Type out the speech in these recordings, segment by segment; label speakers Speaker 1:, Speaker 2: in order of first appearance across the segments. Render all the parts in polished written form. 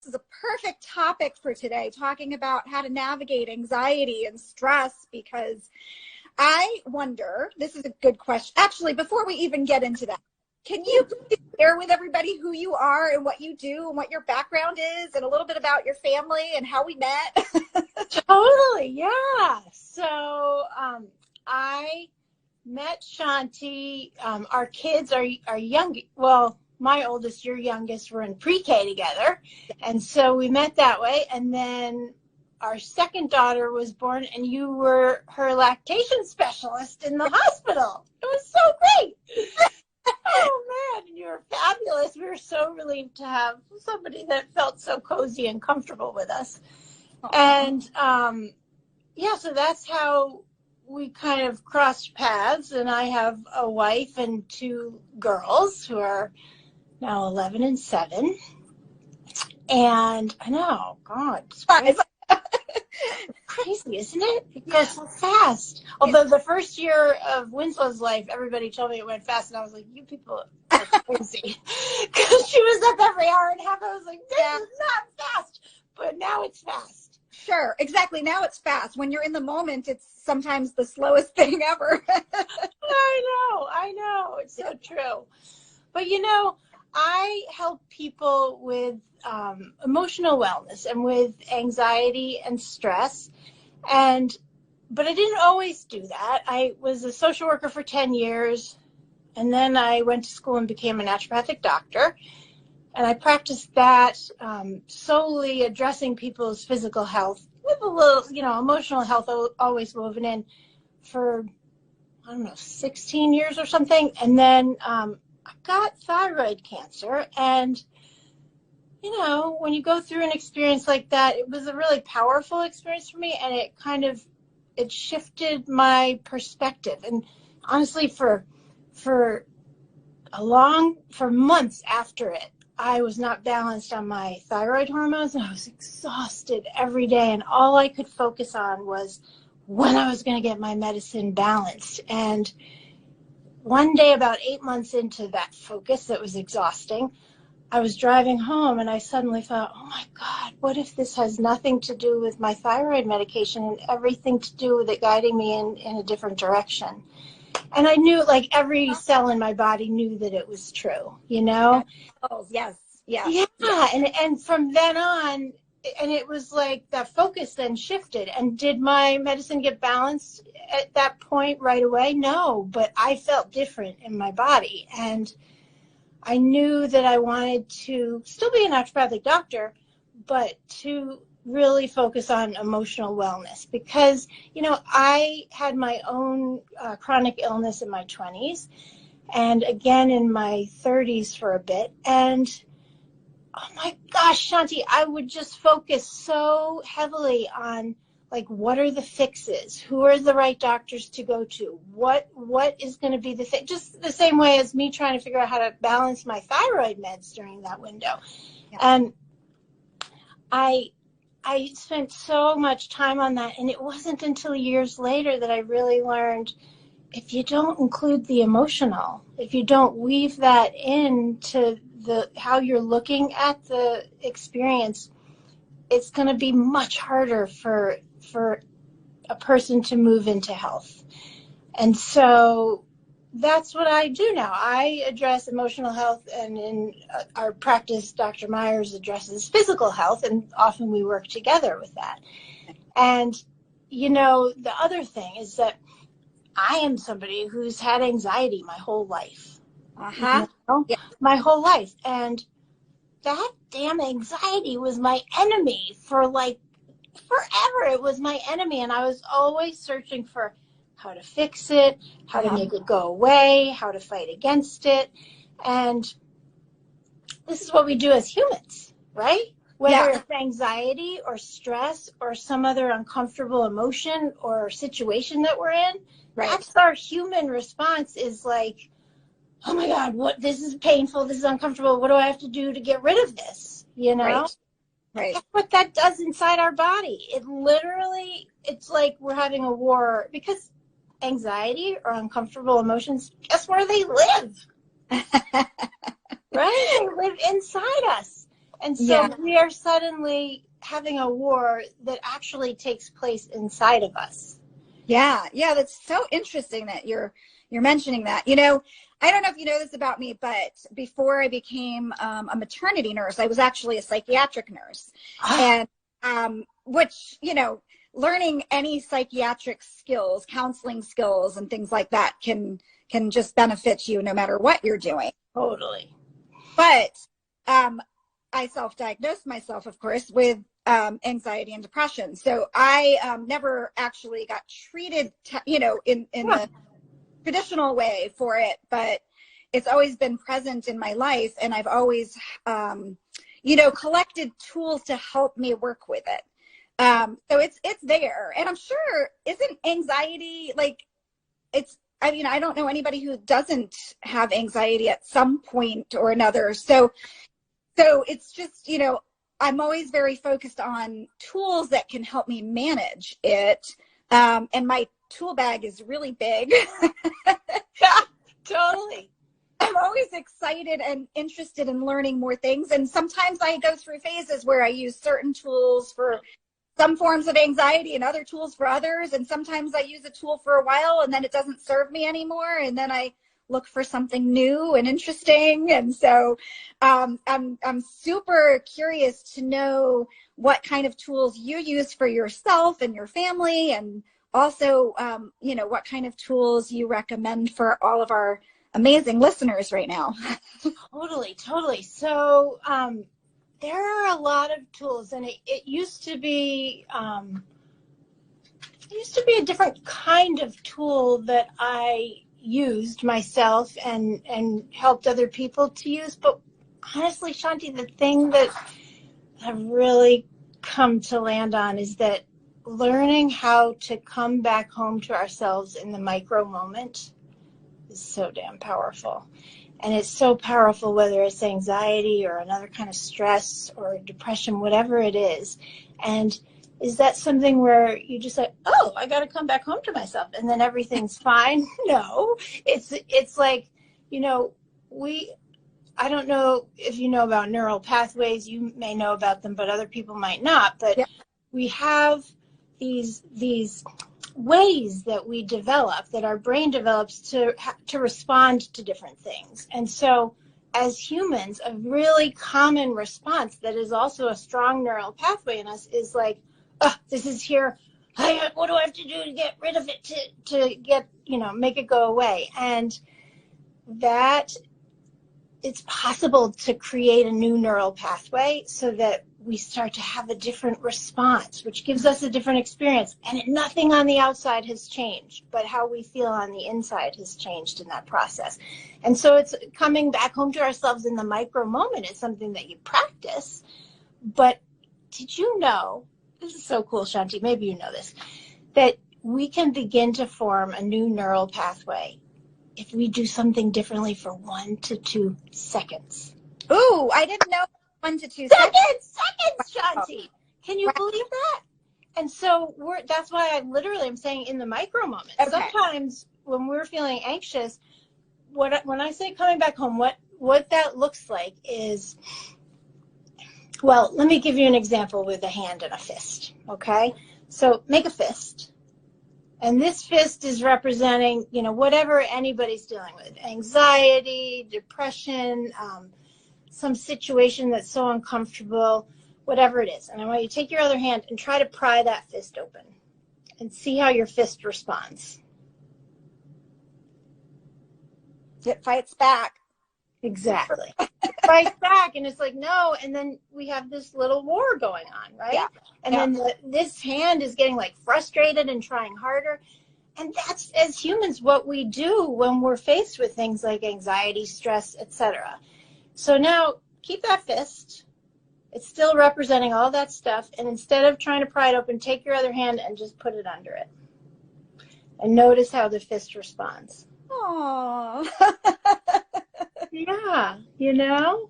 Speaker 1: is a perfect topic for today, talking about how to navigate anxiety and stress, because I wonder, this is a good question. Actually, before we even get into that, can you please share with everybody who you are and what you do and what your background is and a little bit about your family and how we met?
Speaker 2: Totally, yeah. So I met Shanti. Our kids are young. Well, my oldest, your youngest, were in pre-K together. And so we met that way. And then our second daughter was born, and you were her lactation specialist in the hospital. It was so great. Oh, man, and you were fabulous. We were so relieved to have somebody that felt so cozy and comfortable with us. Aww. And, yeah, so that's how we kind of crossed paths. And I have a wife and two girls who are now 11 and 7. And I know, God, it's crazy. Crazy, isn't it? It goes so fast. Although the first year of Winslow's life, everybody told me it went fast, and I was like, you people are crazy. Because she was up every hour and a half. I was like, this is not fast. But now it's fast.
Speaker 1: Sure, exactly. Now it's fast. When you're in the moment, it's sometimes the slowest thing ever.
Speaker 2: I know. It's so true. But, you know, I help people with emotional wellness and with anxiety and stress. But I didn't always do that. I was a social worker for 10 years, and then I went to school and became a naturopathic doctor. And I practiced that solely addressing people's physical health with a little, emotional health always woven in for, 16 years or something. And then I got thyroid cancer. And, when you go through an experience like that, it was a really powerful experience for me. And it shifted my perspective. And honestly, for months after it, I was not balanced on my thyroid hormones, and I was exhausted every day. And all I could focus on was when I was going to get my medicine balanced. And one day, about 8 months into that focus that was exhausting, I was driving home, and I suddenly thought, oh my God, what if this has nothing to do with my thyroid medication and everything to do with it guiding me in a different direction? And I knew, like, every cell in my body knew that it was true,
Speaker 1: Oh, yes.
Speaker 2: Yeah. And from then on, and it was like that focus then shifted. And did my medicine get balanced at that point right away? No, but I felt different in my body. And I knew that I wanted to still be a naturopathic doctor, but to really focus on emotional wellness because, I had my own chronic illness in my 20s and again in my 30s for a bit. And oh my gosh, Shanti, I would just focus so heavily on, like, what are the fixes? Who are the right doctors to go to? What is going to be the thing? Just the same way as me trying to figure out how to balance my thyroid meds during that window. Yeah. And I spent so much time on that, and it wasn't until years later that I really learned if you don't include the emotional, if you don't weave that into how you're looking at the experience, it's going to be much harder for a person to move into health. And so that's what I do now. I address emotional health, and in our practice, Dr. Myers addresses physical health, and often we work together with that. And, the other thing is that I am somebody who's had anxiety my whole life.
Speaker 1: Yeah.
Speaker 2: My whole life. And that damn anxiety was my enemy for forever. It was my enemy. And I was always searching for how to fix it, how to make it go away, how to fight against it. And this is what we do as humans, right? Whether it's anxiety or stress or some other uncomfortable emotion or situation that we're in, that's our human response is like, oh my God, this is painful, this is uncomfortable, what do I have to do to get rid of this? Right. That's what that does inside our body. It's like we're having a war because anxiety or uncomfortable emotions, guess where they live? Right? They live inside us. And
Speaker 1: Yeah.
Speaker 2: so we are suddenly having a war that actually takes place inside of us.
Speaker 1: Yeah. Yeah. That's so interesting that you're mentioning that. You know, I don't know if you know this about me, but before I became a maternity nurse, I was actually a psychiatric nurse. And which, you know, learning any psychiatric skills, counseling skills and things like that can just benefit you no matter what you're doing.
Speaker 2: Totally.
Speaker 1: But I self-diagnosed myself, of course, with anxiety and depression. So I never actually got treated, you know, in the traditional way for it, but it's always been present in my life. And I've always, you know, collected tools to help me work with it. So it's there. And I'm sure, isn't anxiety like, I mean, I don't know anybody who doesn't have anxiety at some point or another. So it's just, you know, I'm always very focused on tools that can help me manage it. And my tool bag is really big.
Speaker 2: Yeah, totally.
Speaker 1: I'm always excited and interested in learning more things. And sometimes I go through phases where I use certain tools for some forms of anxiety and other tools for others. And sometimes I use a tool for a while and then it doesn't serve me anymore. And then I look for something new and interesting. And so I'm super curious to know what kind of tools you use for yourself and your family, and also, you know, what kind of tools you recommend for all of our amazing listeners right now.
Speaker 2: Totally. So there are a lot of tools, and it used to be a different kind of tool that I used myself and helped other people to use. But honestly, Shanti, the thing that I've really come to land on is that learning how to come back home to ourselves in the micro moment is so damn powerful. And it's so powerful whether it's anxiety or another kind of stress or depression, whatever it is. And is that something where you just like, oh, I got to come back home to myself and then everything's fine? No, it's like, you know, I don't know if you know about neural pathways. You may know about them, but other people might not. But we have these ways that we develop, that our brain develops to respond to different things. And so as humans, a really common response that is also a strong neural pathway in us is like, oh, this is here. What do I have to do to get rid of it, to get, you know, make it go away? And that it's possible to create a new neural pathway so that we start to have a different response, which gives us a different experience. And nothing on the outside has changed, but how we feel on the inside has changed in that process. And so it's coming back home to ourselves in the micro moment is something that you practice. But did you know, this is so cool, Shanti, maybe you know this, that we can begin to form a new neural pathway if we do something differently for 1 to 2 seconds.
Speaker 1: Ooh, I didn't know 1 to 2
Speaker 2: seconds,
Speaker 1: wow.
Speaker 2: Shanti. Can you believe that? And so that's why I literally am saying in the micro moment. Okay. Sometimes when we're feeling anxious, when I say coming back home, what that looks like is, well, let me give you an example with a hand and a fist, okay? So make a fist. And this fist is representing, you know, whatever anybody's dealing with, anxiety, depression, some situation that's so uncomfortable, whatever it is. And I want you to take your other hand and try to pry that fist open and see how your fist responds.
Speaker 1: It fights back.
Speaker 2: Exactly. It fights back, and it's like, no. And then we have this little war going on, right? Yeah. And then this hand is getting like frustrated and trying harder. And that's, as humans, what we do when we're faced with things like anxiety, stress, etc. So now keep that fist. It's still representing all that stuff. And instead of trying to pry it open, take your other hand and just put it under it. And notice how the fist responds.
Speaker 1: Aww.
Speaker 2: Yeah, you know?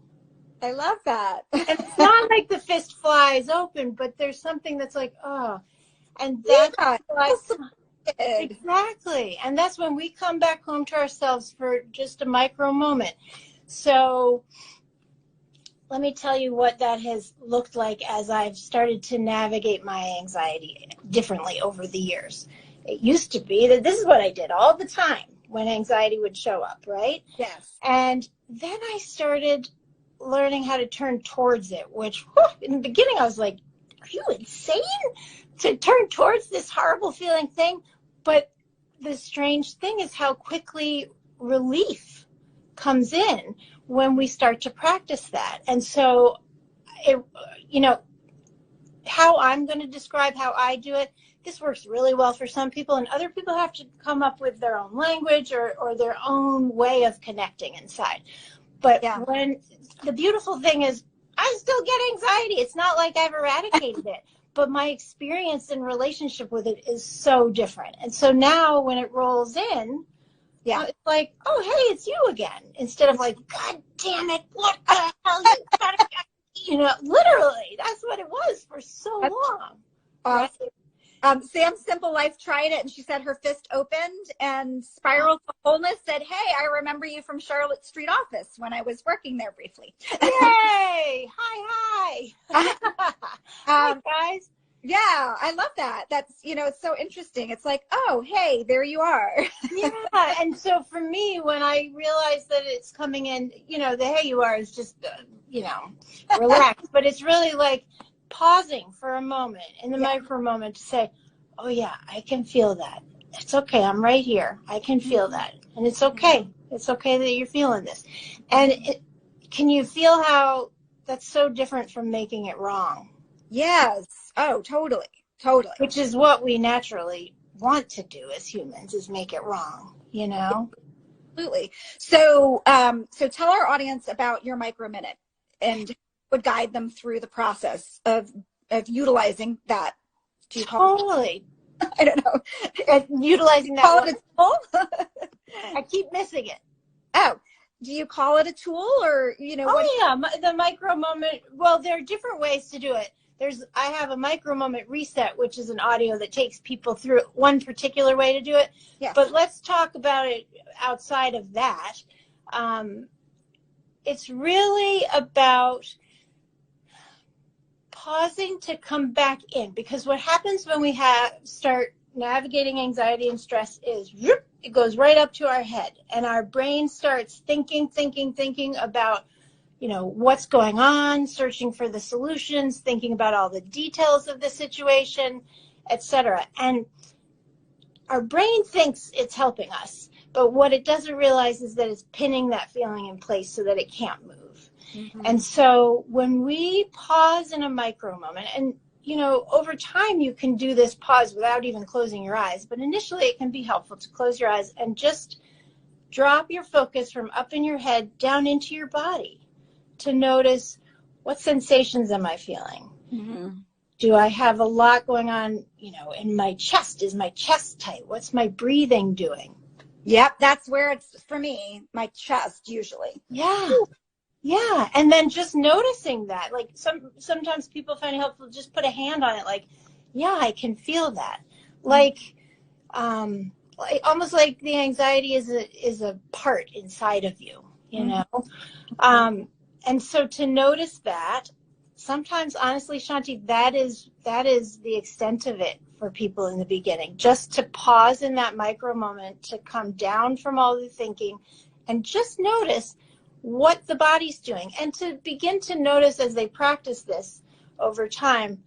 Speaker 1: I love that.
Speaker 2: And it's not like the fist flies open, but there's something that's like, oh. And that's exactly. And that's when we come back home to ourselves for just a micro moment. So let me tell you what that has looked like as I've started to navigate my anxiety differently over the years. It used to be that this is what I did all the time when anxiety would show up, right?
Speaker 1: Yes.
Speaker 2: And then I started learning how to turn towards it, which in the beginning I was like, are you insane to turn towards this horrible feeling thing? But the strange thing is how quickly relief comes in when we start to practice that. And so, how I'm going to describe how I do it, this works really well for some people, and other people have to come up with their own language or their own way of connecting inside. But when the beautiful thing is, I still get anxiety. It's not like I've eradicated it, but my experience and relationship with it is so different. And so now when it rolls in, it's like, oh, hey, it's you again. Instead of like, God damn it, what the hell you gotta, literally, that's what it was for so long.
Speaker 1: Awesome. Right? Sam's Simple Life tried it, and she said her fist opened and spiraled to wholeness, said, hey, I remember you from Charlotte Street office when I was working there briefly.
Speaker 2: Yay! Hi. Hi, guys.
Speaker 1: Yeah, I love that. That's, it's so interesting. It's like, oh, hey, there you are.
Speaker 2: Yeah, and so for me, when I realized that it's coming in, the hey you are is just, relaxed. But it's really like pausing for a moment in the micro moment to say, oh, yeah, I can feel that. It's okay. I'm right here. I can feel that. And it's okay. It's okay that you're feeling this. And can you feel how that's so different from making it wrong?
Speaker 1: Yes. Oh, totally.
Speaker 2: Which is what we naturally want to do as humans, is make it wrong,
Speaker 1: Absolutely. So tell our audience about your micro minute and would guide them through the process of utilizing that.
Speaker 2: Totally.
Speaker 1: I don't know.
Speaker 2: Utilizing that.
Speaker 1: Call it a tool?
Speaker 2: I keep missing it.
Speaker 1: Oh, do you call it a tool or,
Speaker 2: the micro moment. Well, there are different ways to do it. I have a micro moment reset, which is an audio that takes people through one particular way to do it.
Speaker 1: Yes.
Speaker 2: But let's talk about it outside of that. It's really about pausing to come back in, because what happens when we start navigating anxiety and stress is it goes right up to our head, and our brain starts thinking about what's going on, searching for the solutions, thinking about all the details of the situation, etc. And our brain thinks it's helping us, but what it doesn't realize is that it's pinning that feeling in place so that it can't move. Mm-hmm. And so when we pause in a micro moment, and over time you can do this pause without even closing your eyes, but initially it can be helpful to close your eyes and just drop your focus from up in your head down into your body to notice, what sensations am I feeling? Mm-hmm. Do I have a lot going on, in my chest? Is my chest tight? What's my breathing doing?
Speaker 1: Yep, that's where it's, for me, my chest usually.
Speaker 2: Yeah. Yeah, and then just noticing that, like sometimes people find it helpful to just put a hand on it, like, yeah, I can feel that. Like almost like the anxiety is a part inside of you, And so to notice that, sometimes, honestly, Shanti, that is the extent of it for people in the beginning. Just to pause in that micro moment, to come down from all the thinking and just notice what the body's doing. And to begin to notice as they practice this over time,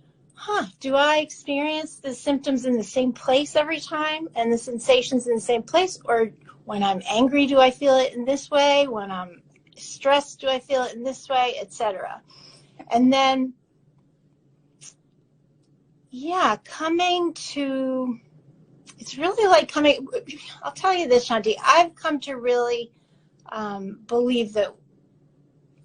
Speaker 2: do I experience the symptoms in the same place every time and the sensations in the same place? Or when I'm angry, do I feel it in this way? When I'm stressed, do I feel it in this way, etc.? And then, it's really like I'll tell you this, Shanti, I've come to really believe that,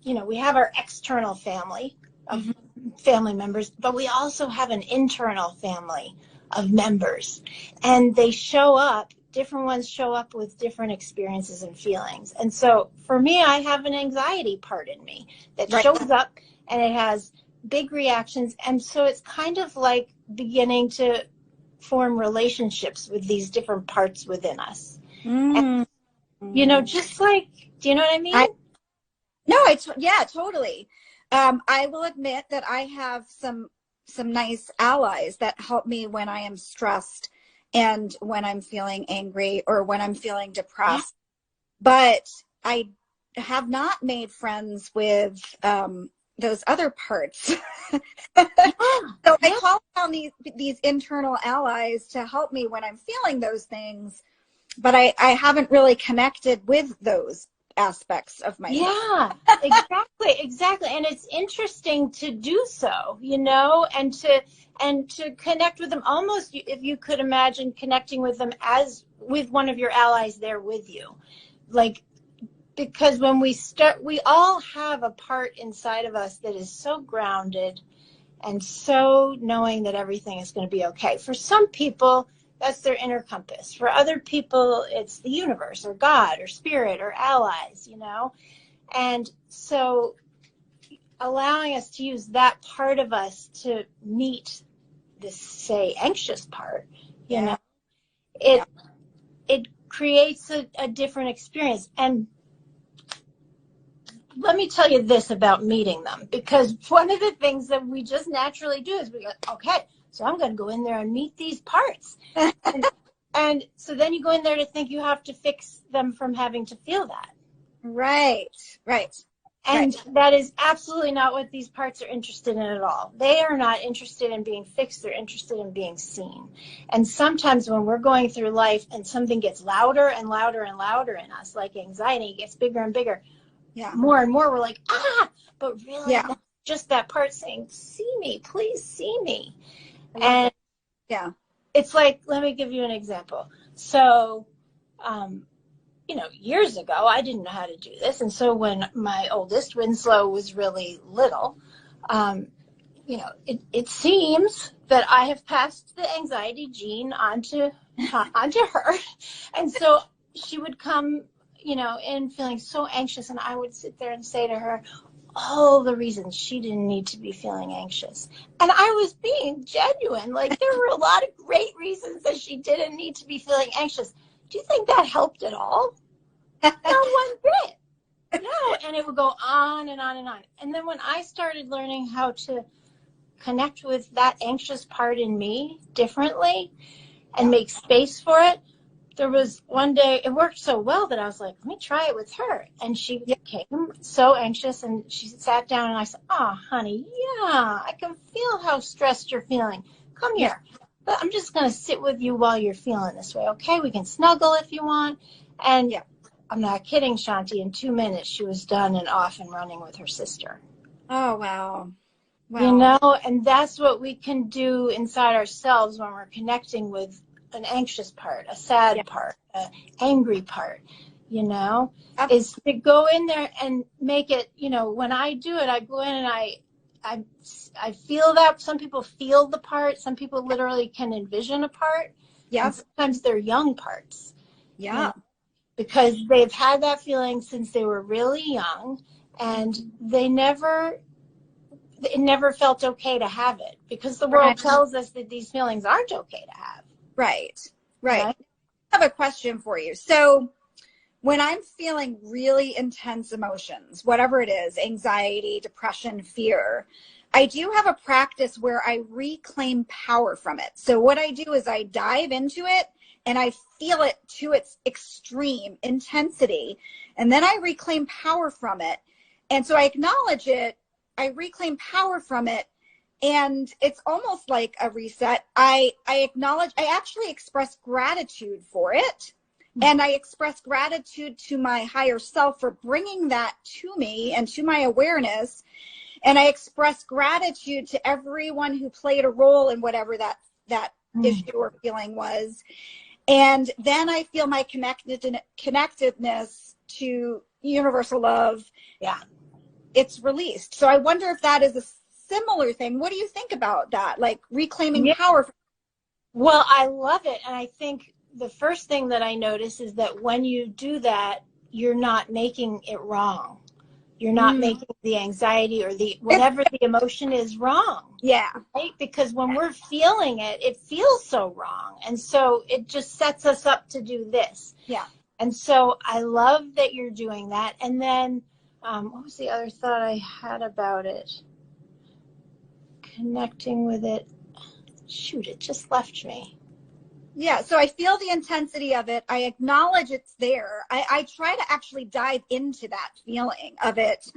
Speaker 2: we have our external family of family members, but we also have an internal family of members, and they show up. Different ones show up with different experiences and feelings. And so for me, I have an anxiety part in me that shows up, and it has big reactions. And so it's kind of like beginning to form relationships with these different parts within us. And, just like, do you know what I mean?
Speaker 1: No, yeah, totally. I will admit that I have some nice allies that help me when I am stressed and when I'm feeling angry or when I'm feeling depressed. But I have not made friends with those other parts. So I call on these internal allies to help me when I'm feeling those things, but I haven't really connected with those aspects of myself.
Speaker 2: Yeah, exactly. And it's interesting to do so, and to connect with them, almost if you could imagine connecting with them as with one of your allies there with you. Like, because when we start, we all have a part inside of us that is so grounded and so knowing that everything is going to be okay. For some people, that's their inner compass. For other people, it's the universe or God or spirit or allies, And so allowing us to use that part of us to meet this, say, anxious part, it creates a different experience. And let me tell you this about meeting them, because one of the things that we just naturally do is we go, okay, so I'm going to go in there and meet these parts. And so then you go in there to think you have to fix them from having to feel that.
Speaker 1: Right.
Speaker 2: And that is absolutely not what these parts are interested in at all. They are not interested in being fixed. They're interested in being seen. And sometimes when we're going through life and something gets louder and louder and louder in us, like anxiety gets bigger and bigger, more and more, we're like, but really that's just that part saying, see me, please see me. And it's like, let me give you an example. So, years ago, I didn't know how to do this. And so when my oldest, Winslow, was really little, it seems that I have passed the anxiety gene onto her. And so she would come, in feeling so anxious. And I would sit there and say to her all the reasons she didn't need to be feeling anxious. And I was being genuine. Like, there were a lot of great reasons that she didn't need to be feeling anxious. Do you think that helped at all? No one bit. No. And it would go on and on and on. And then when I started learning how to connect with that anxious part in me differently and make space for it, there was one day, it worked so well that I was like, let me try it with her. And she became so anxious, and she sat down and I said, honey, I can feel how stressed you're feeling. Come here. But I'm just going to sit with you while you're feeling this way. Okay. We can snuggle if you want. And I'm not kidding, Shanti. In 2 minutes, she was done and off and running with her sister.
Speaker 1: Oh, wow.
Speaker 2: And that's what we can do inside ourselves when we're connecting with an anxious part, a sad part, an angry part, is to go in there and make it, when I do it, I go in and I feel that. Some people feel the part. Some people literally can envision a part. Yeah. And sometimes they're young parts.
Speaker 1: Yeah.
Speaker 2: Because they've had that feeling since they were really young, and it never felt okay to have it, because the world tells us that these feelings aren't okay to have.
Speaker 1: Right. I have a question for you. So when I'm feeling really intense emotions, whatever it is, anxiety, depression, fear, I do have a practice where I reclaim power from it. So what I do is I dive into it and I feel it to its extreme intensity, and then I reclaim power from it. And so I acknowledge it, I reclaim power from it, and it's almost like a reset. I acknowledge, I actually express gratitude for it. And I express gratitude to my higher self for bringing that to me and to my awareness. And I express gratitude to everyone who played a role in whatever that issue or feeling was. And then I feel my connectedness to universal love. Yeah. It's released. So I wonder if that is a similar thing. What do you think about that? Like reclaiming power?
Speaker 2: Well, I love it. And I think the first thing that I notice is that when you do that, you're not making it wrong. You're not making the anxiety or the whatever the emotion is wrong.
Speaker 1: Yeah.
Speaker 2: Right? Because when we're feeling it, it feels so wrong. And so it just sets us up to do this.
Speaker 1: Yeah.
Speaker 2: And so I love that you're doing that. And then What was the other thought I had about it? Connecting with it. Shoot, it just left me.
Speaker 1: Yeah, so I feel the intensity of it. I acknowledge it's there. I try to actually dive into that feeling of it.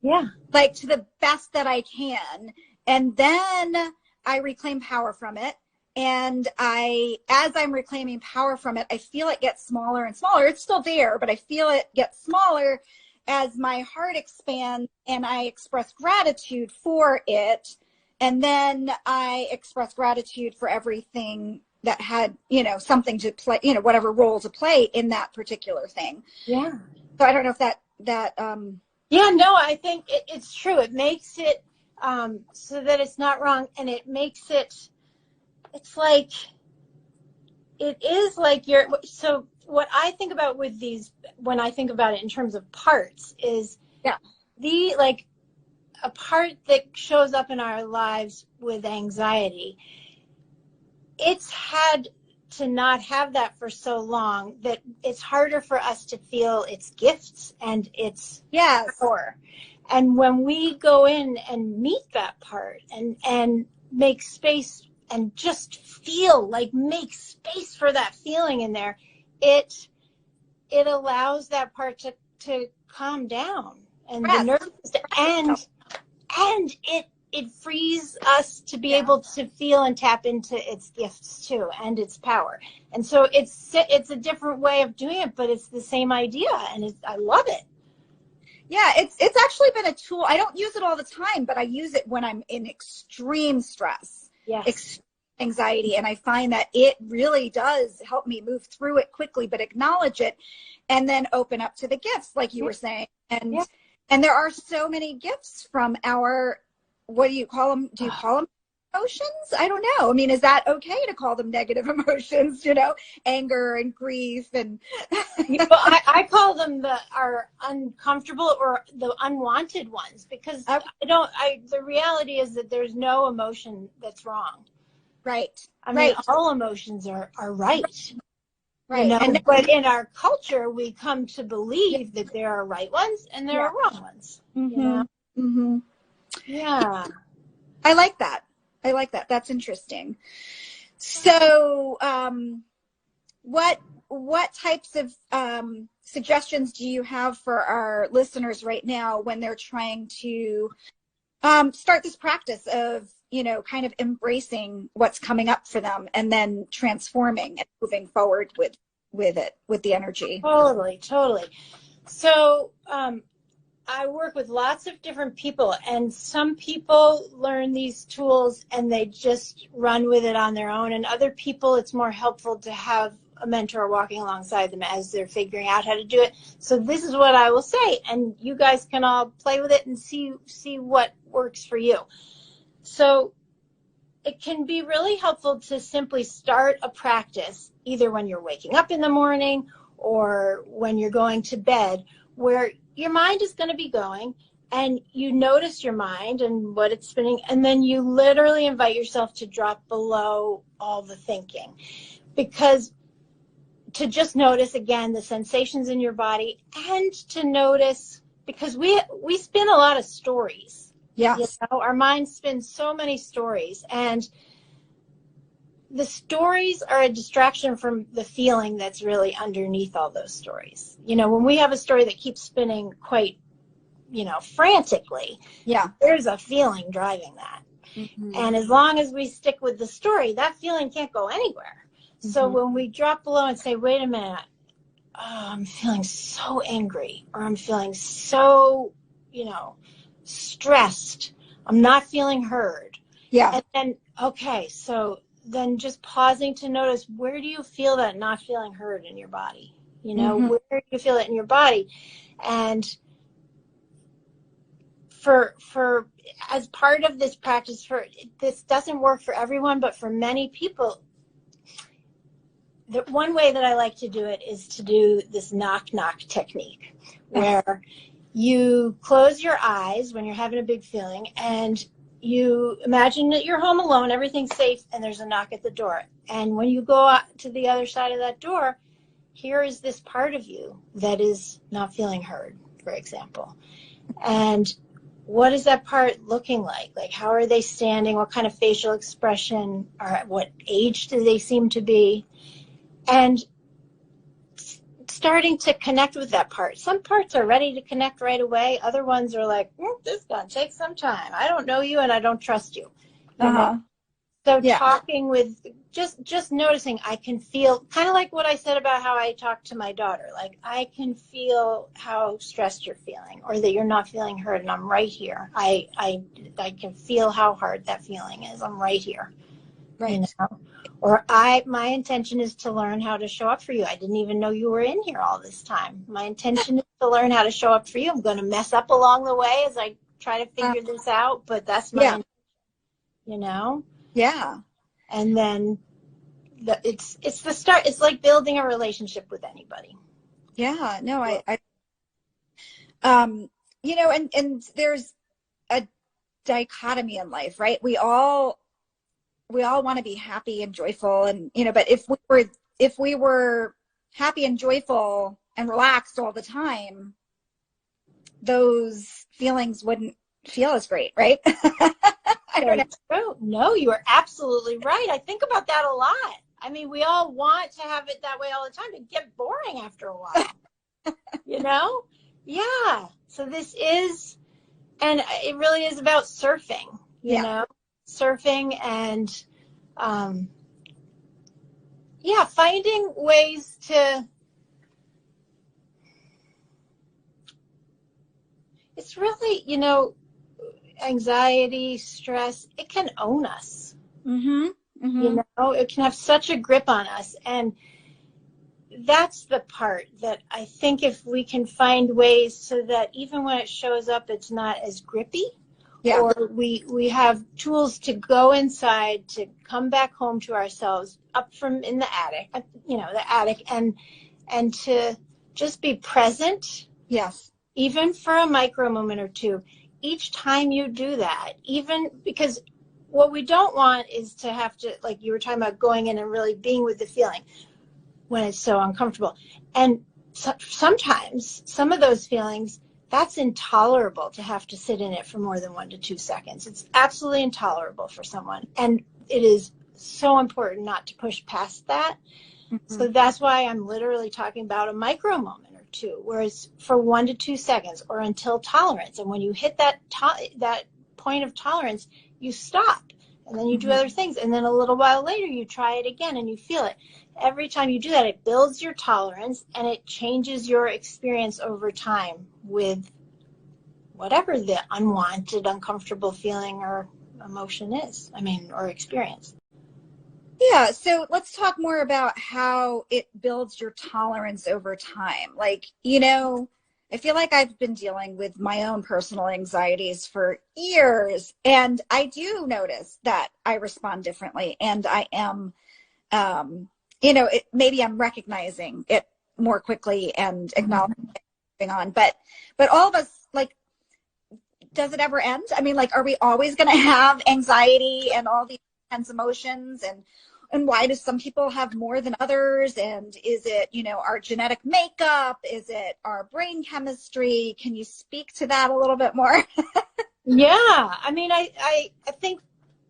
Speaker 2: Yeah.
Speaker 1: Like to the best that I can. And then I reclaim power from it. And as I'm reclaiming power from it, I feel it get smaller and smaller. It's still there, but I feel it get smaller as my heart expands and I express gratitude for it. And then I express gratitude for everything that had, something to play, whatever role to play in that particular thing.
Speaker 2: Yeah.
Speaker 1: So I don't know if that.
Speaker 2: Yeah, no, I think it's true. It makes it so that it's not wrong. And it makes it's like, it is like so what I think about with these, when I think about it in terms of parts is a part that shows up in our lives with anxiety. It's had to not have that for so long that it's harder for us to feel its gifts and its power. And when we go in and meet that part and make space and just make space for that feeling in there, it allows that part to calm down and the nervous system, and it frees us to be able to feel and tap into its gifts too and its power. And so it's a different way of doing it, but it's the same idea, and I love it.
Speaker 1: Yeah, it's actually been a tool. I don't use it all the time, but I use it when I'm in extreme stress, extreme anxiety, and I find that it really does help me move through it quickly, but acknowledge it and then open up to the gifts, like you were saying. And there are so many gifts from our, what do you call them? Do you call them emotions? I don't know. I mean, is that okay to call them negative emotions, anger and grief and
Speaker 2: I call them our uncomfortable or the unwanted ones, because the reality is that there's no emotion that's wrong.
Speaker 1: Right.
Speaker 2: I mean, all emotions are right.
Speaker 1: Right.
Speaker 2: But in our culture, we come to believe that there are right ones and there are wrong ones.
Speaker 1: Mm-hmm.
Speaker 2: Yeah.
Speaker 1: I like that. That's interesting. So, what types of suggestions do you have for our listeners right now when they're trying to start this practice of, kind of embracing what's coming up for them and then transforming and moving forward with it, with the energy?
Speaker 2: Totally. So, I work with lots of different people, and some people learn these tools and they just run with it on their own. And other people, it's more helpful to have a mentor walking alongside them as they're figuring out how to do it. So this is what I will say, and you guys can all play with it and see what works for you. So it can be really helpful to simply start a practice, either when you're waking up in the morning or when you're going to bed, where your mind is going to be going and you notice your mind and what it's spinning, and then you literally invite yourself to drop below all the thinking, because to just notice again the sensations in your body, and to notice, because we spin a lot of stories.
Speaker 1: Yes.
Speaker 2: Our mind spins so many stories, and the stories are a distraction from the feeling that's really underneath all those stories. When we have a story that keeps spinning quite, frantically, there's a feeling driving that. Mm-hmm. And as long as we stick with the story, that feeling can't go anywhere. Mm-hmm. So when we drop below and say, wait a minute, I'm feeling so angry, or I'm feeling so, stressed, I'm not feeling heard. Yeah. And then, okay, so then just pausing to notice, where do you feel that not feeling heard in your body? Mm-hmm. Where do you feel it in your body? And for as part of this practice, this doesn't work for everyone, but for many people, the one way that I like to do it is to do this knock technique, where you close your eyes when you're having a big feeling, and you imagine that you're home alone, everything's safe, and there's a knock at the door. And when you go out to the other side of that door, here is this part of you that is not feeling heard, for example. And what is that part looking like? Like, how are they standing? What kind of facial expression? Or at what age do they seem to be? And starting to connect with that part. Some parts are ready to connect right away. Other ones are like, this is going to take some time. I don't know you and I don't trust you. You know? So
Speaker 1: Yeah.
Speaker 2: talking with, just noticing, I can feel, kind of like what I said about how I talk to my daughter. Like, I can feel how stressed you're feeling, or that you're not feeling heard, and I'm right here. I can feel how hard that feeling is. I'm right here.
Speaker 1: Right.
Speaker 2: You know? Or my intention is to learn how to show up for you. I didn't even know you were in here all this time. My intention is to learn how to show up for you. I'm going to mess up along the way as I try to figure this out, but that's my intention, you know?
Speaker 1: Yeah.
Speaker 2: And then it's the start. It's like building a relationship with anybody.
Speaker 1: Yeah. No, you know, and there's a dichotomy in life, right? We all want to be happy and joyful, and, you know, but if we were happy and joyful and relaxed all the time, those feelings wouldn't feel as great, right? I don't know.
Speaker 2: True. No, you are absolutely right. I think about that a lot. I mean, we all want to have it that way all the time. It gets boring after a while, you know? Yeah. So this is, and it really is about surfing, you know, surfing and, finding ways to, it's really, you know, anxiety, stress, it can own us.
Speaker 1: Mm-hmm. Mm-hmm.
Speaker 2: You know, it can have such a grip on us. And that's the part that I think if we can find ways so that even when it shows up, it's not as grippy. Yeah. Or we have tools to go inside, to come back home to ourselves, up from in the attic, you know, the attic, and to just be present. Yes. Even for a micro moment or two. Each time you do that, even because what we don't want is to have to, like you were talking about, going in and really being with the feeling when it's so uncomfortable. And sometimes some of those feelings, that's intolerable to have to sit in it for more than 1 to 2 seconds. It's absolutely intolerable for someone. And it is so important not to push past that. Mm-hmm. So that's why I'm literally talking about a micro moment or two, whereas for 1 to 2 seconds or until tolerance. And when you hit that point of tolerance, you stop. And then you do other things. And then a little while later, you try it again and you feel it. Every time you do that, it builds your tolerance and it changes your experience over time with whatever the unwanted, uncomfortable feeling or emotion is. Or experience.
Speaker 1: Yeah. So let's talk more about how it builds your tolerance over time. Like, you know, I feel like I've been dealing with my own personal anxieties for years, and I do notice that I respond differently, and I am, you know, maybe I'm recognizing it more quickly and acknowledging it, moving on. But all of us, like, does it ever end? I mean, like, are we always going to have anxiety and all these intense emotions, and why do some people have more than others? And is it, you know, our genetic makeup? Is it our brain chemistry? Can you speak to that a little bit more?
Speaker 2: Yeah. I mean, I think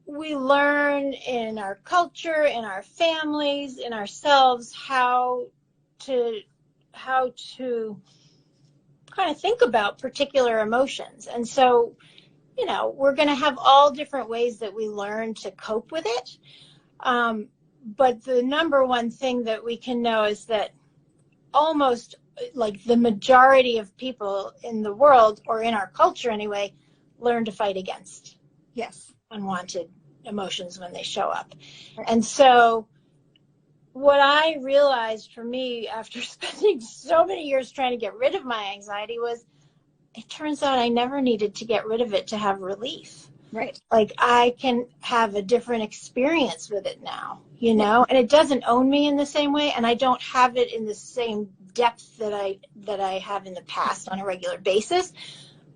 Speaker 2: we learn in our culture, in our families, in ourselves, how to kind of think about particular emotions. And so, you know, we're going to have all different ways that we learn to cope with it. But the number one thing that we can know is that almost like the majority of people in the world, or in our culture anyway, learn to fight against unwanted emotions when they show up. And so what I realized for me after spending so many years trying to get rid of my anxiety was, it turns out I never needed to get rid of it to have relief. Right. Like, I can have a different experience with it now, you know, and it doesn't own me in the same way. And I don't have it in the same depth that I have in the past on a regular basis,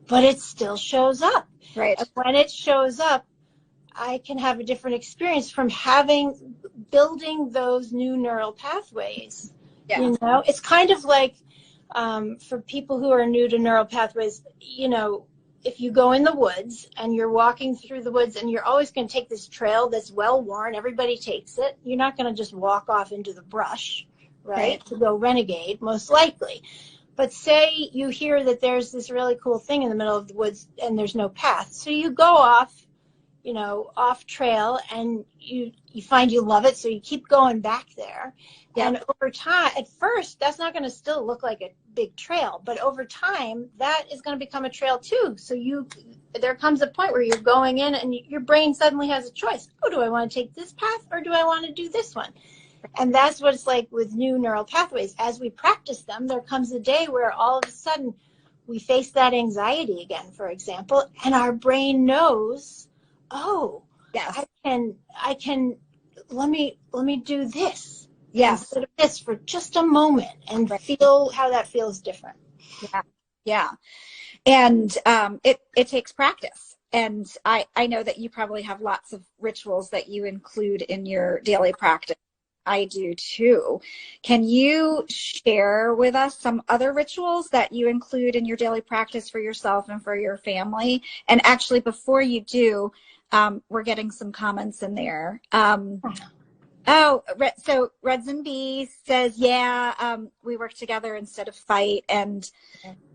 Speaker 2: but it still shows up. Right. And when it shows up, I can have a different experience from building those new neural pathways. Yeah. You know, it's kind of like for people who are new to neural pathways, you know, if you go in the woods and you're walking through the woods and you're always going to take this trail that's well worn, everybody takes it. You're not going to just walk off into the brush, right? To go renegade, most likely. But say you hear that there's this really cool thing in the middle of the woods and there's no path. So you go off, you know, off trail, and you find you love it. So you keep going back there. Yep. And over time, at first, that's not going to still look like a big trail, but over time, that is going to become a trail too. So there comes a point where you're going in and your brain suddenly has a choice. Oh, do I want to take this path or do I want to do this one? And that's what it's like with new neural pathways. As we practice them, there comes a day where all of a sudden we face that anxiety again, for example, and our brain knows, oh, yes, I can, let me do this. Yes. Instead of this for just a moment and feel how that feels different.
Speaker 1: Yeah. Yeah. And it takes practice. And I know that you probably have lots of rituals that you include in your daily practice. I do too. Can you share with us some other rituals that you include in your daily practice for yourself and for your family? And actually, before you do, we're getting some comments in there. So Reds and Bees says, yeah, we work together instead of fight. And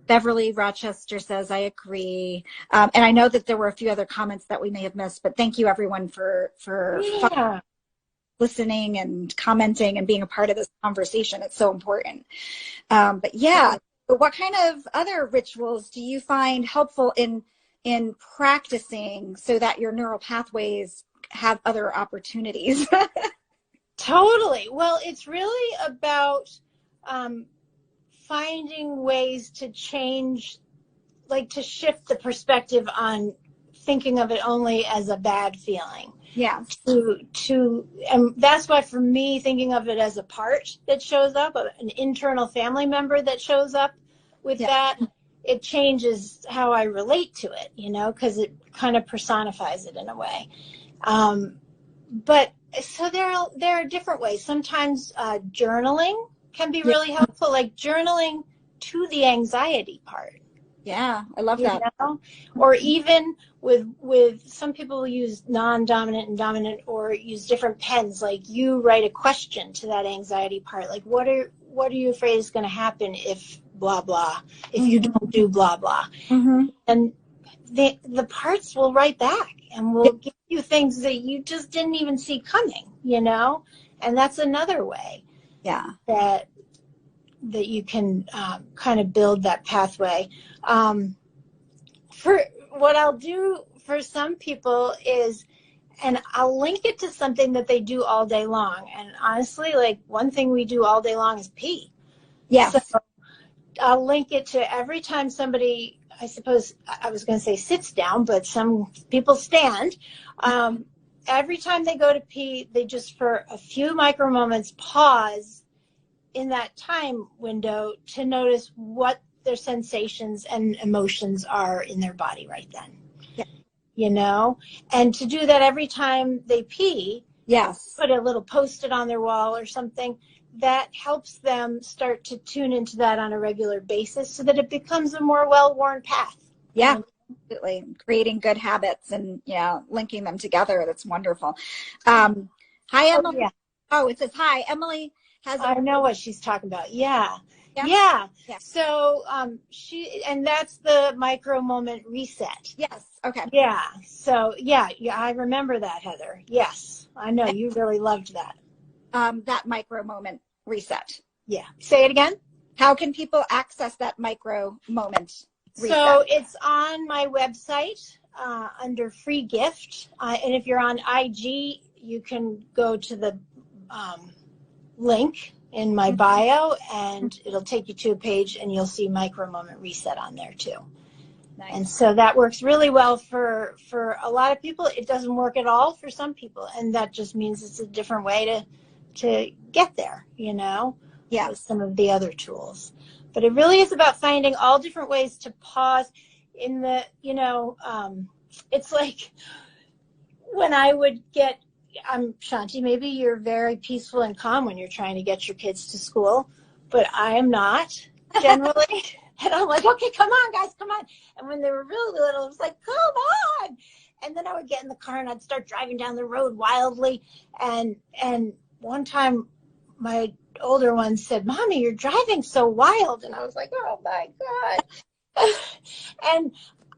Speaker 1: Beverly Rochester says, I agree. And I know that there were a few other comments that we may have missed, but thank you everyone for listening and commenting and being a part of this conversation. It's so important. But yeah, what kind of other rituals do you find helpful in practicing so that your neural pathways have other opportunities?
Speaker 2: Totally. Well, it's really about finding ways to change, like to shift the perspective on thinking of it only as a bad feeling. Yeah. And that's why for me, thinking of it as a part that shows up, an internal family member that shows up with that, it changes how I relate to it, you know, because it kind of personifies it in a way. But so there are different ways. Sometimes journaling can be really helpful, like journaling to the anxiety part.
Speaker 1: Yeah, I love that.
Speaker 2: Know? Or even with some people use non-dominant and dominant, or use different pens. Like you write a question to that anxiety part. Like what are you afraid is going to happen if blah blah, if you don't do blah blah, and the parts will write back and will give you things that you just didn't even see coming. You know, and that's another way. Yeah. That you can kind of build that pathway. For what I'll do for some people is, and I'll link it to something that they do all day long. And honestly, like one thing we do all day long is pee. Yes. So I'll link it to every time somebody, I suppose I was going to say sits down, but some people stand. Every time they go to pee, they just for a few micro moments pause in that time window to notice what their sensations and emotions are in their body right then. Yeah. You know, and to do that every time they pee, put a little Post-it on their wall or something, that helps them start to tune into that on a regular basis so that it becomes a more well-worn path. Yeah.
Speaker 1: Absolutely. Creating good habits and linking them together. That's wonderful. Hi, Emily. It says hi. Emily
Speaker 2: I know what she's talking about. Yeah. So and that's the micro moment reset.
Speaker 1: Yes. Okay.
Speaker 2: Yeah. So I remember that, Heather. Yes. I know you really loved that.
Speaker 1: That micro moment reset.
Speaker 2: Yeah. Say it again.
Speaker 1: How can people access that micro moment reset?
Speaker 2: So it's on my website under free gift. And if you're on IG, you can go to the link in my bio and it'll take you to a page and you'll see micro moment reset on there too. Nice. And so that works really well for a lot of people. It doesn't work at all for some people, and that just means it's a different way to get there, you know, with some of the other tools. But it really is about finding all different ways to pause in the, it's like when I would get, Shanti, maybe you're very peaceful and calm when you're trying to get your kids to school, but I am not. generally. And I'm like, okay, come on, guys, come on. And when they were really little, it was like, come on. And then I would get in the car and I'd start driving down the road wildly. And one time my older one said, Mommy, you're driving so wild. And I was like, oh my God. And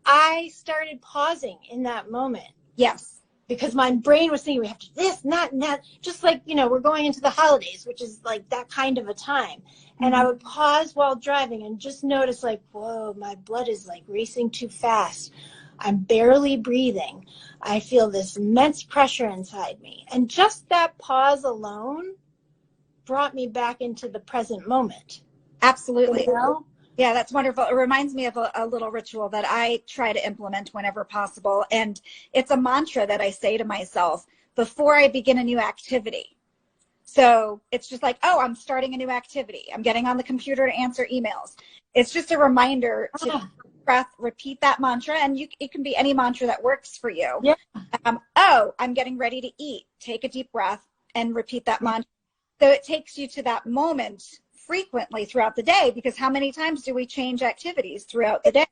Speaker 2: I started pausing in that moment.
Speaker 1: Yes.
Speaker 2: Because my brain was thinking, we have to do this, and that. Just like, we're going into the holidays, which is like that kind of a time. Mm-hmm. And I would pause while driving and just notice like, whoa, my blood is like racing too fast. I'm barely breathing. I feel this immense pressure inside me. And just that pause alone brought me back into the present moment.
Speaker 1: Absolutely. Yeah, that's wonderful. It reminds me of a little ritual that I try to implement whenever possible. And it's a mantra that I say to myself before I begin a new activity. So it's just like, oh, I'm starting a new activity. I'm getting on the computer to answer emails. It's just a reminder to breath, repeat that mantra. And it can be any mantra that works for you.
Speaker 2: Yeah.
Speaker 1: Oh, I'm getting ready to eat. Take a deep breath and repeat that mantra. So it takes you to that moment frequently throughout the day, because how many times do we change activities throughout the day?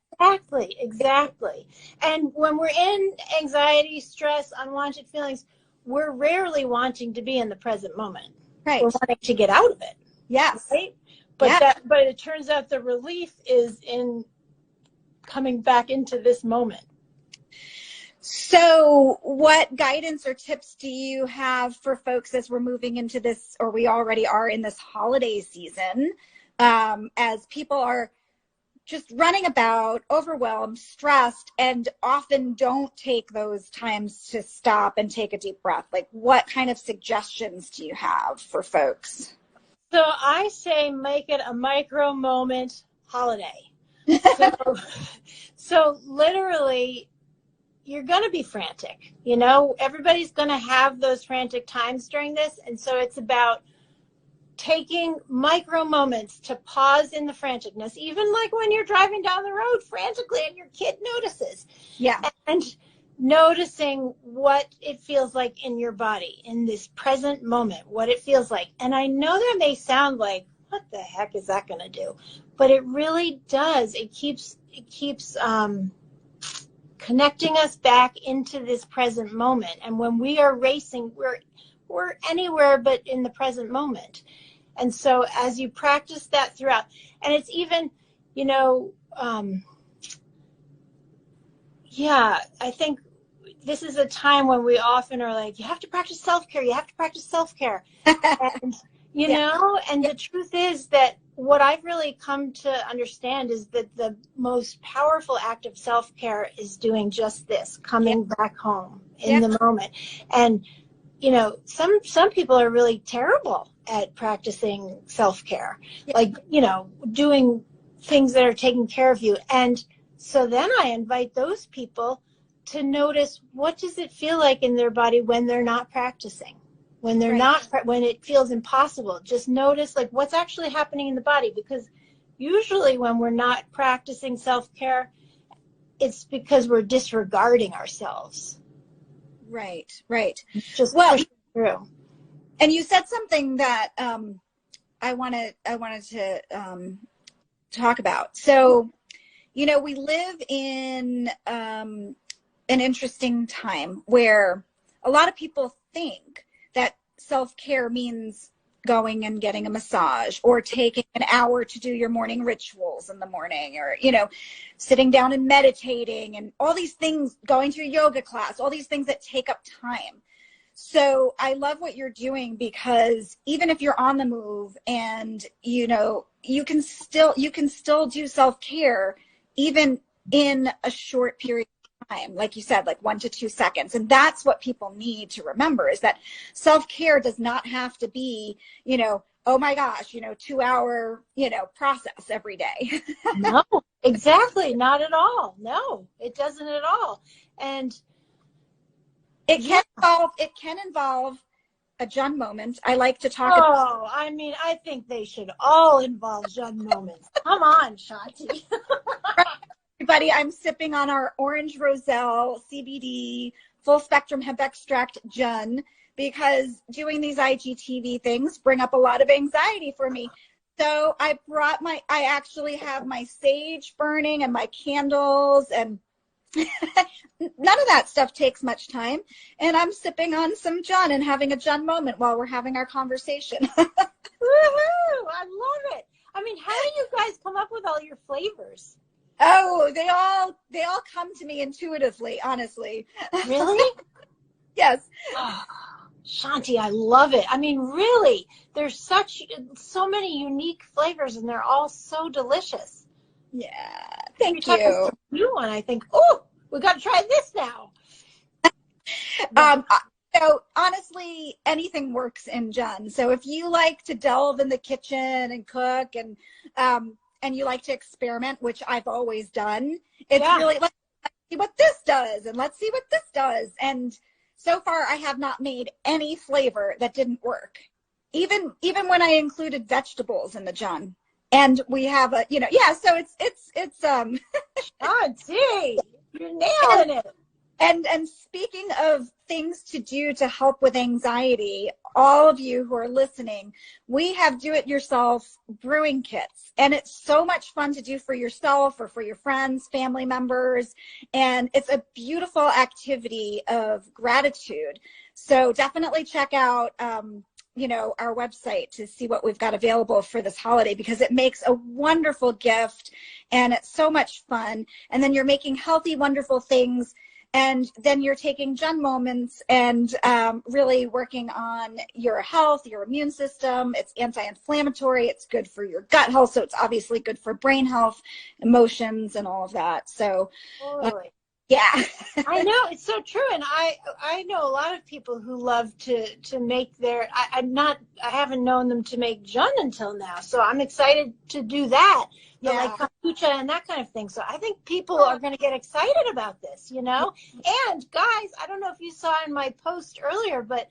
Speaker 2: Exactly. And when we're in anxiety, stress, unwanted feelings, we're rarely wanting to be in the present moment.
Speaker 1: Right.
Speaker 2: We're wanting to get out of it.
Speaker 1: Yes.
Speaker 2: Right? But it turns out the relief is in coming back into this moment.
Speaker 1: So what guidance or tips do you have for folks as we're moving into this, or we already are in this holiday season, as people are just running about, overwhelmed, stressed, and often don't take those times to stop and take a deep breath? Like, what kind of suggestions do you have for folks?
Speaker 2: So I say make it a micro moment holiday. So literally, you're going to be frantic. Everybody's going to have those frantic times during this. And so it's about taking micro moments to pause in the franticness, even like when you're driving down the road frantically and your kid notices.
Speaker 1: Yeah.
Speaker 2: And noticing what it feels like in your body in this present moment, what it feels like. And I know that may sound like, what the heck is that going to do? But it really does. It keeps connecting us back into this present moment. And when we are racing, we're anywhere but in the present moment. And so as you practice that throughout, and it's even, I think this is a time when we often are like, you have to practice self-care. You have to practice self-care. And, and the truth is that what I've really come to understand is that the most powerful act of self-care is doing just this, coming back home in the moment. And, some people are really terrible at practicing self-care, like, doing things that are taking care of you. And so then I invite those people to notice, what does it feel like in their body when they're not practicing? When they're when it feels impossible, just notice like what's actually happening in the body. Because usually when we're not practicing self-care, it's because we're disregarding ourselves.
Speaker 1: Right.
Speaker 2: Just pushing through.
Speaker 1: And you said something that I wanted to talk about. So, we live in an interesting time where a lot of people think that self-care means going and getting a massage or taking an hour to do your morning rituals in the morning, or, sitting down and meditating and all these things, going to a yoga class, all these things that take up time. So I love what you're doing, because even if you're on the move and, you can still do self-care even in a short period of time, like you said, like 1 to 2 seconds. And that's what people need to remember, is that self-care does not have to be, oh my gosh, 2-hour, process every day.
Speaker 2: No, exactly. Not at all. No, it doesn't at all. And
Speaker 1: it can involve a Jun moment. I like to talk
Speaker 2: about. I think they should all involve Jun moments. Come on, Shanti.
Speaker 1: Everybody, I'm sipping on our orange roselle CBD full spectrum hemp extract Jun, because doing these IGTV things bring up a lot of anxiety for me. So I actually have my sage burning and my candles, and none of that stuff takes much time. And I'm sipping on some Jun and having a Jun moment while we're having our conversation.
Speaker 2: Woohoo! I love it. I mean, how do you guys come up with all your flavors?
Speaker 1: Oh, they all come to me intuitively, honestly.
Speaker 2: Really?
Speaker 1: Yes.
Speaker 2: Oh, Shanti, I love it. I mean, really, there's so many unique flavors, and they're all so delicious.
Speaker 1: Yeah, thank
Speaker 2: Every time I
Speaker 1: you.
Speaker 2: see a new one, I think, oh, we got to try this now.
Speaker 1: So honestly, anything works in Jun. So if you like to delve in the kitchen and cook, and you like to experiment, which I've always done, it's really, let's see what this does, and let's see what this does. And so far, I have not made any flavor that didn't work. Even when I included vegetables in the Jun. And we have so it's
Speaker 2: Shanti, you're nailing it.
Speaker 1: And speaking of things to do to help with anxiety, all of you who are listening, we have do-it-yourself brewing kits. And it's so much fun to do for yourself or for your friends, family members. And it's a beautiful activity of gratitude. So definitely check out our website to see what we've got available for this holiday, because it makes a wonderful gift and it's so much fun. And then you're making healthy, wonderful things. And then you're taking Jun moments and really working on your health, your immune system. It's anti-inflammatory. It's good for your gut health. So it's obviously good for brain health, emotions, and all of that. So, yeah.
Speaker 2: I know, it's so true. And I know a lot of people who love to make I haven't known them to make Jun until now. So I'm excited to do that. But like kombucha and that kind of thing. So I think people are going to get excited about this, And guys, I don't know if you saw in my post earlier, but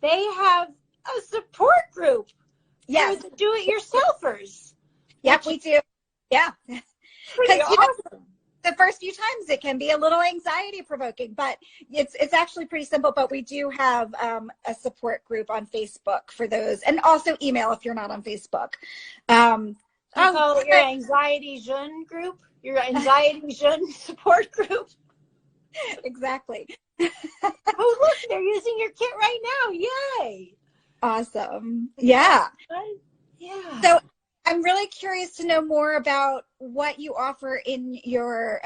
Speaker 2: they have a support group for the do-it-yourselfers.
Speaker 1: Yep, we do. Yeah.
Speaker 2: Pretty awesome.
Speaker 1: The first few times it can be a little anxiety provoking, but it's actually pretty simple. But we do have a support group on Facebook for those, and also email if you're not on Facebook.
Speaker 2: Your anxiety Jun group, your anxiety Jun support group.
Speaker 1: Exactly.
Speaker 2: Oh, look, they're using your kit right now. Yay.
Speaker 1: Awesome. Yeah.
Speaker 2: Yeah.
Speaker 1: So I'm really curious to know more about what you offer in your,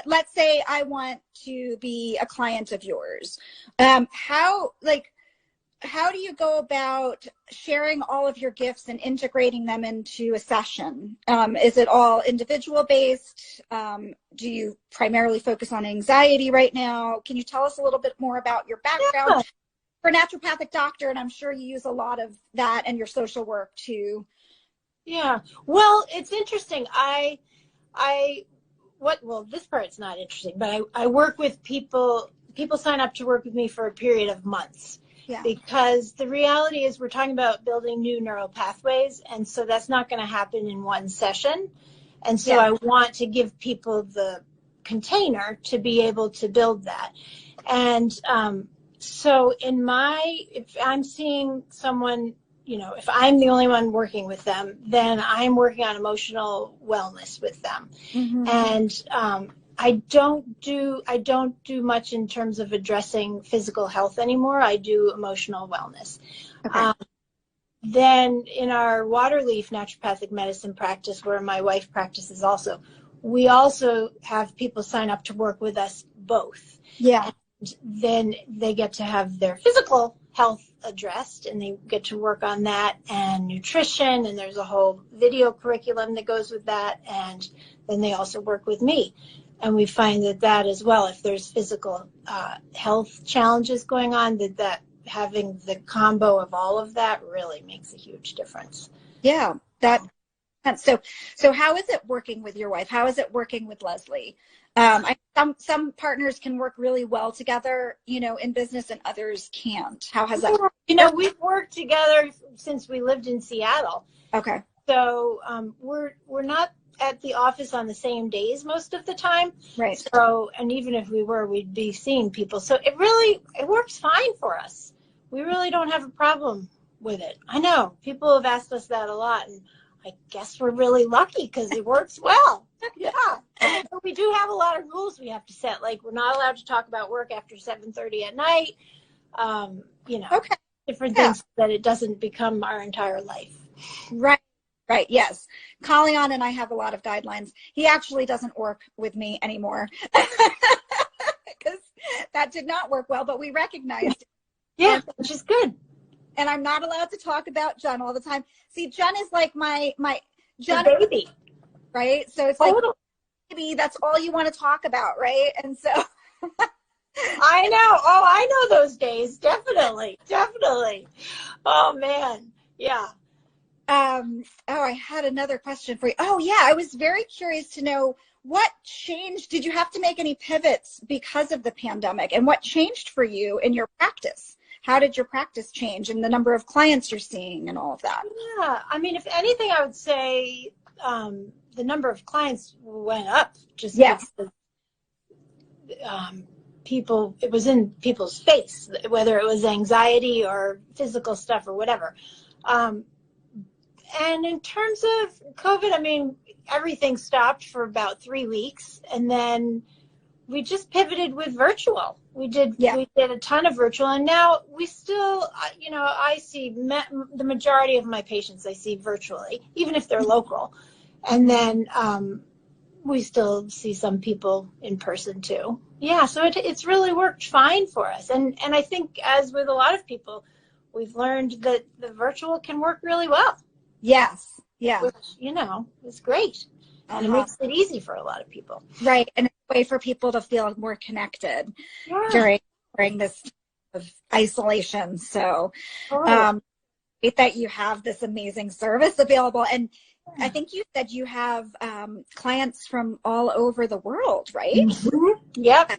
Speaker 1: let's say I want to be a client of yours. How do you go about sharing all of your gifts and integrating them into a session? Is it all individual based? Do you primarily focus on anxiety right now? Can you tell us a little bit more about your background? Yeah. For a naturopathic doctor, and I'm sure you use a lot of that in your social work too.
Speaker 2: Yeah. Well, it's interesting. This part's not interesting, but I work with people sign up to work with me for a period of months. Yeah. Because the reality is we're talking about building new neural pathways, and so that's not going to happen in one session. And so I want to give people the container to be able to build that. And so if I'm seeing someone, if I'm the only one working with them, then I'm working on emotional wellness with them. Mm-hmm. And I don't do much in terms of addressing physical health anymore. I do emotional wellness. Okay. Then in our Waterleaf naturopathic medicine practice, where my wife practices also, we also have people sign up to work with us both. Yeah. And then they get to have their physical health addressed, and they get to work on that and nutrition, and there's a whole video curriculum that goes with that. And then they also work with me. And we find that as well, if there's physical health challenges going on, that having the combo of all of that really makes a huge difference.
Speaker 1: Yeah, so how is it working with your wife? How is it working with Leslie? Some partners can work really well together, in business, and others can't. How has that worked?
Speaker 2: We've worked together since we lived in Seattle. Okay. So we're not at the office on the same days most of the time. Right. So, and even if we were, we'd be seeing people. So it works fine for us. We really don't have a problem with it. I know people have asked us that a lot, and I guess we're really lucky because it works well. Yeah. But we do have a lot of rules we have to set. Like, we're not allowed to talk about work after 7:30 at night.
Speaker 1: Okay.
Speaker 2: Different things so that it doesn't become our entire life.
Speaker 1: Right. Right. Yes. Colleon and I have a lot of guidelines. He actually doesn't work with me anymore because that did not work well, but we recognized it.
Speaker 2: Yeah, which is good.
Speaker 1: And I'm not allowed to talk about Jen all the time. See, Jen is like my Jen
Speaker 2: baby,
Speaker 1: right? So it's like, maybe that's all you want to talk about, right? And so
Speaker 2: I know. Oh, I know those days. Definitely. Oh man. Yeah.
Speaker 1: I had another question for you. Oh yeah, I was very curious to know what changed. Did you have to make any pivots because of the pandemic, and what changed for you in your practice? How did your practice change, and the number of clients you're seeing and all of that?
Speaker 2: Yeah. I mean, if anything, I would say the number of clients went up just because it was in people's face, whether it was anxiety or physical stuff or whatever. And in terms of COVID, I mean, everything stopped for about 3 weeks, and then we just pivoted with virtual. We did a ton of virtual, and now we still, I see the majority of my patients I see virtually, even if they're local. And then we still see some people in person too. Yeah, so it's really worked fine for us. And I think, as with a lot of people, we've learned that the virtual can work really well.
Speaker 1: Yes. Yeah.
Speaker 2: Which, is great. And it makes it easy for a lot of people.
Speaker 1: Right. And it's a way for people to feel more connected during this time of isolation. So great that you have this amazing service available. And I think you said you have clients from all over the world, right?
Speaker 2: Mm-hmm. Yep.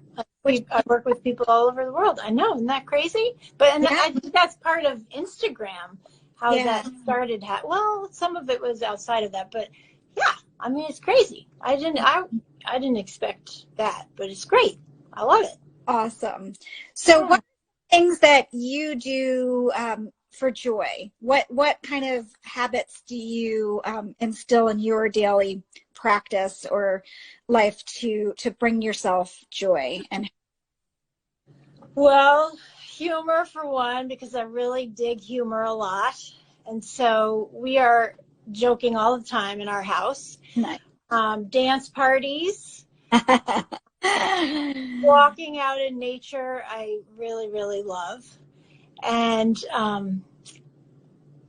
Speaker 2: I work with people all over the world. I know. Isn't that crazy? But I think that's part of Instagram, how that started. Well, some of it was outside of that, but yeah, I mean, it's crazy. I didn't expect that, but it's great. I love it.
Speaker 1: Awesome. So what are things that you do for joy? What kind of habits do you instill in your daily practice or life to bring yourself joy? And
Speaker 2: well, humor for one, because I really dig humor a lot. And so we are joking all the time in our house.
Speaker 1: Nice.
Speaker 2: Dance parties, walking out in nature, I really, really love. And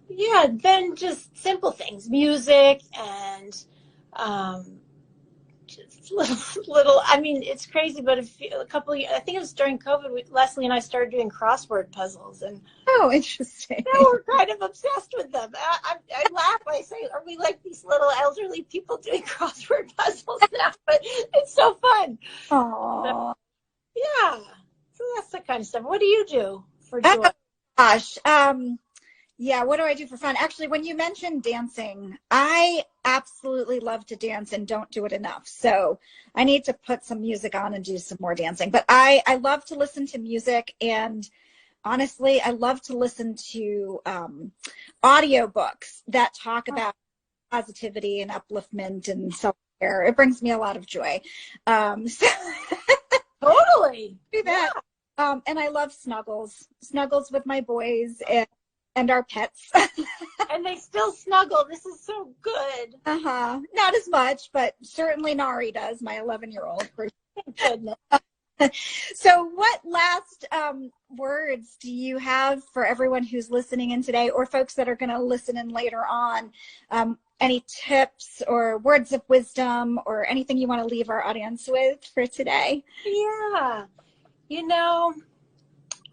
Speaker 2: then just simple things, music, and just little. I mean, it's crazy, but a couple of years, I think it was during COVID, Leslie and I started doing crossword puzzles, and
Speaker 1: interesting.
Speaker 2: We're kind of obsessed with them. I laugh. I say, "Are we like these little elderly people doing crossword puzzles now?" But it's so fun.
Speaker 1: Oh,
Speaker 2: yeah. So that's the kind of stuff. What do you do for joy?
Speaker 1: Oh, gosh. What do I do for fun? Actually, when you mentioned dancing, I absolutely love to dance and don't do it enough. So I need to put some music on and do some more dancing. But I love to listen to music, and honestly, I love to listen to audiobooks that talk about positivity and upliftment and self-care. It brings me a lot of joy.
Speaker 2: Totally.
Speaker 1: Do that. And I love snuggles with my boys and our pets.
Speaker 2: And they still snuggle. This is so good.
Speaker 1: Not as much, but certainly Nari does, my 11-year-old.
Speaker 2: Thank goodness.
Speaker 1: So what last words do you have for everyone who's listening in today, or folks that are going to listen in later on? Any tips or words of wisdom or anything you want to leave our audience with for today?
Speaker 2: Yeah.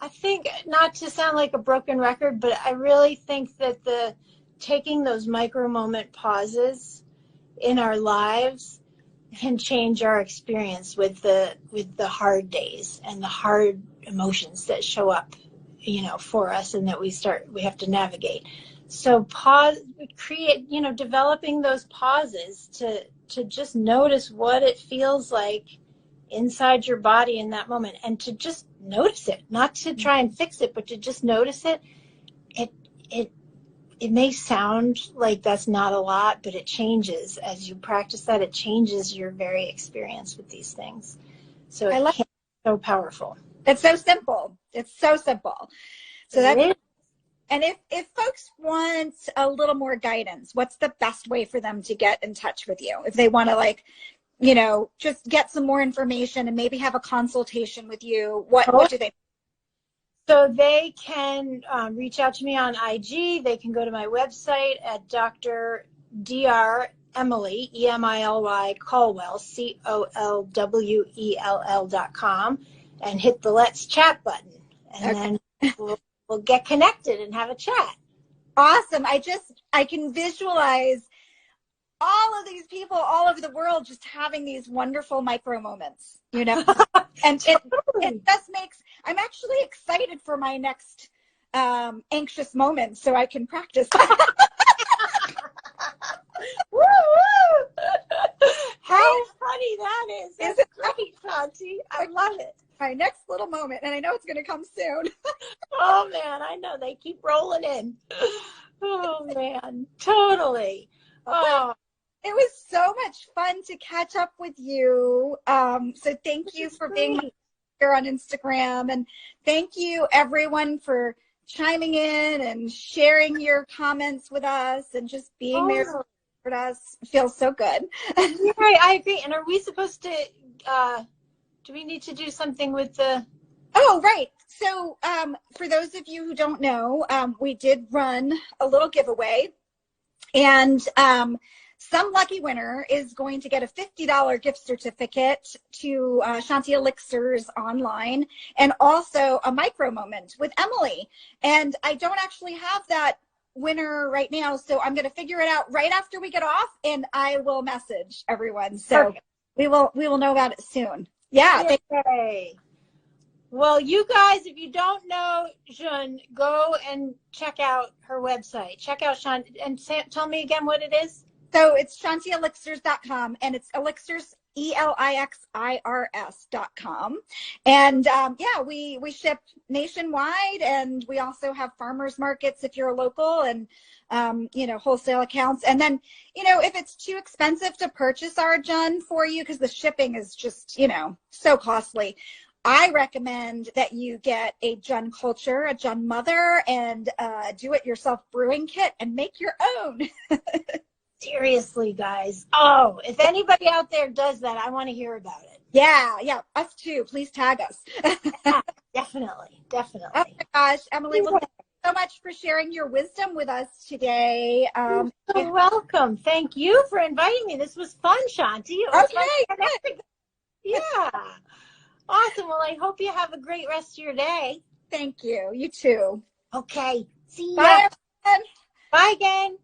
Speaker 2: I think, not to sound like a broken record, but I really think that taking those micro moment pauses in our lives can change our experience with the hard days and the hard emotions that show up, for us, and that we have to navigate. So developing those pauses to just notice what it feels like inside your body in that moment, and to just notice it, not to try and fix it, but to just notice it. It it may sound like that's not a lot, but it changes as you practice that. It changes your very experience with these things. So it's so powerful.
Speaker 1: It's so simple. It's so simple. So that's, and if folks want a little more guidance, what's the best way for them to get in touch with you? If they want to, like, you know, just get some more information and maybe have a consultation with you, what do they?
Speaker 2: So they can reach out to me on IG. They can go to my website at Dr. Emily, EMILY, Colwell, COLWELL.com, and hit the Let's Chat button. And then we'll get connected and have a chat.
Speaker 1: Awesome. I can visualize all of these people all over the world just having these wonderful micro moments, you know, and it just makes, I'm actually excited for my next anxious moment so I can practice.
Speaker 2: Woo, woo. How funny that is. That's great, Shanti. I love it.
Speaker 1: My next little moment, and I know it's going to come soon.
Speaker 2: Oh, man, I know. They keep rolling in. Oh, man, totally. Oh.
Speaker 1: It was so much fun to catch up with you. So thank you for being here on Instagram. And thank you, everyone, for chiming in and sharing your comments with us and just being there for us. It feels so good.
Speaker 2: Yeah, I agree. And are we supposed to, do we need to do something with the...
Speaker 1: Oh, right. So for those of you who don't know, we did run a little giveaway. And some lucky winner is going to get a $50 gift certificate to Shanti Elixirs online, and also a micro moment with Emily. And I don't actually have that winner right now, so I'm going to figure it out right after we get off, and I will message everyone. So we will know about it soon. Yeah.
Speaker 2: Yay. Well, you guys, if you don't know Jun, go and check out her website. Check out Shanti, and tell me again what it is.
Speaker 1: So it's ShantiElixirs.com, and it's Elixirs, ELIXIRS.com. And yeah, we ship nationwide, and we also have farmers markets if you're a local, and you know, wholesale accounts. And then, you know, if it's too expensive to purchase our Jun for you, because the shipping is just, you know, so costly, I recommend that you get a Jun culture, a Jun mother, and do-it-yourself brewing kit and make your own.
Speaker 2: Seriously, guys. Oh, if anybody out there does that, I want to hear about it.
Speaker 1: Yeah, us too. Please tag us.
Speaker 2: Yeah, definitely.
Speaker 1: Oh my gosh, Emily, well, thank you so much for sharing your wisdom with us today.
Speaker 2: You're so welcome. Thank you for inviting me. This was fun, Shanti. It was fun. Yeah. Awesome. Well, I hope you have a great rest of your day.
Speaker 1: Thank you. You too.
Speaker 2: Okay. See you.
Speaker 1: Bye, everyone.
Speaker 2: Bye, gang.